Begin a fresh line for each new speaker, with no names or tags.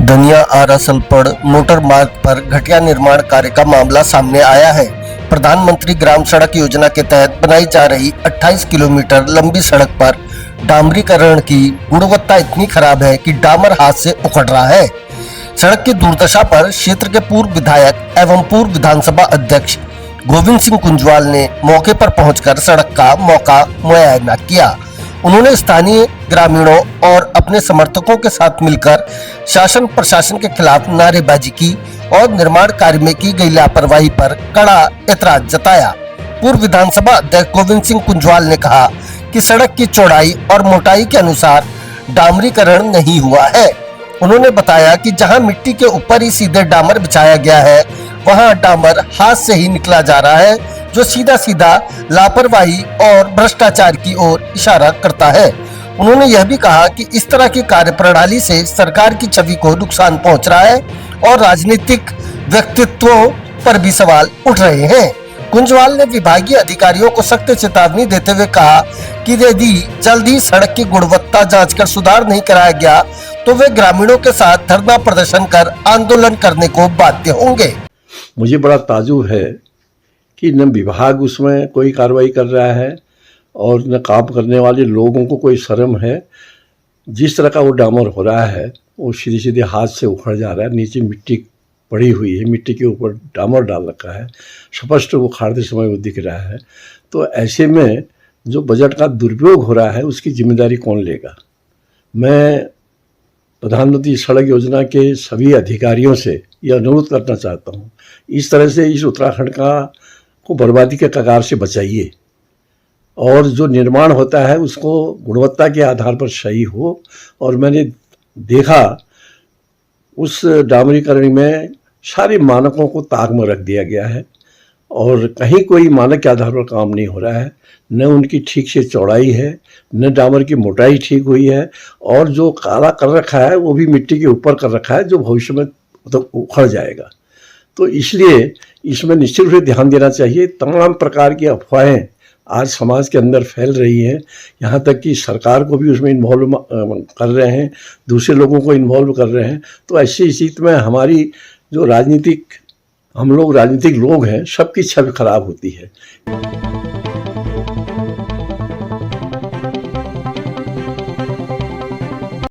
दनिया आरा सलपड़ मोटर मार्ग पर घटिया निर्माण कार्य का मामला सामने आया है। प्रधानमंत्री ग्राम सड़क योजना के तहत बनाई जा रही 28 किलोमीटर लंबी सड़क पर डामरीकरण की गुणवत्ता इतनी खराब है कि डामर हाथ से उखड़ रहा है। सड़क की दुर्दशा पर क्षेत्र के पूर्व विधायक एवं पूर्व विधानसभा अध्यक्ष गोविंद सिंह कुंजवाल ने मौके पर पहुंचकर सड़क का मौका मुआयना किया। उन्होंने स्थानीय ग्रामीणों और अपने समर्थकों के साथ मिलकर शासन प्रशासन के खिलाफ नारेबाजी की और निर्माण कार्य में की गई लापरवाही पर कड़ा ऐतराज जताया। पूर्व विधानसभा अध्यक्ष गोविंद सिंह कुंजवाल ने कहा कि सड़क की चौड़ाई और मोटाई के अनुसार डामरीकरण नहीं हुआ है। उन्होंने बताया कि जहां मिट्टी के ऊपर ही सीधे डामर बिछाया गया है, वहां डामर हाथ से ही निकला जा रहा है, जो सीधा सीधा लापरवाही और भ्रष्टाचार की ओर इशारा करता है। उन्होंने यह भी कहा कि इस तरह की कार्यप्रणाली से सरकार की छवि को नुकसान पहुंच रहा है और राजनीतिक व्यक्तित्वों पर भी सवाल उठ रहे हैं। कुंजवाल ने विभागीय अधिकारियों को सख्त चेतावनी देते हुए कहा कि यदि जल्द ही सड़क की गुणवत्ता जांचकर सुधार नहीं कराया गया तो वे ग्रामीणों के साथ धरना प्रदर्शन कर आंदोलन करने को बाध्य होंगे।
मुझे बड़ा ताज्जुब है कि न विभाग उसमें कोई कार्रवाई कर रहा है और न काम करने वाले लोगों को कोई शर्म है। जिस तरह का वो डामर हो रहा है वो सीधे सीधे हाथ से उखड़ जा रहा है। नीचे मिट्टी पड़ी हुई है, मिट्टी के ऊपर डामर डाल रखा है, स्पष्ट वो खाड़ते समय वो दिख रहा है। तो ऐसे में जो बजट का दुरुपयोग हो रहा है उसकी जिम्मेदारी कौन लेगा? मैं प्रधानमंत्री सड़क योजना के सभी अधिकारियों से यह अनुरोध करना चाहता हूँ, इस तरह से इस उत्तराखंड को बर्बादी के कगार से बचाइए और जो निर्माण होता है उसको गुणवत्ता के आधार पर सही हो। और मैंने देखा उस डामरीकरण में सारे मानकों को ताक में रख दिया गया है और कहीं कोई मानक के आधार पर काम नहीं हो रहा है। न उनकी ठीक से चौड़ाई है, न डामर की मोटाई ठीक हुई है और जो काला कर रखा है वो भी मिट्टी के ऊपर कर रखा है, जो भविष्य में मतलब उखड़ जाएगा। तो इसलिए इसमें निश्चित रूप से ध्यान देना चाहिए। तमाम प्रकार की अफवाहें आज समाज के अंदर फैल रही हैं, यहाँ तक कि सरकार को भी उसमें इन्वॉल्व कर रहे हैं, दूसरे लोगों को इन्वॉल्व कर रहे हैं। तो ऐसी स्थिति में हमारी जो हम लोग राजनीतिक लोग हैं, सबकी छवि खराब होती है।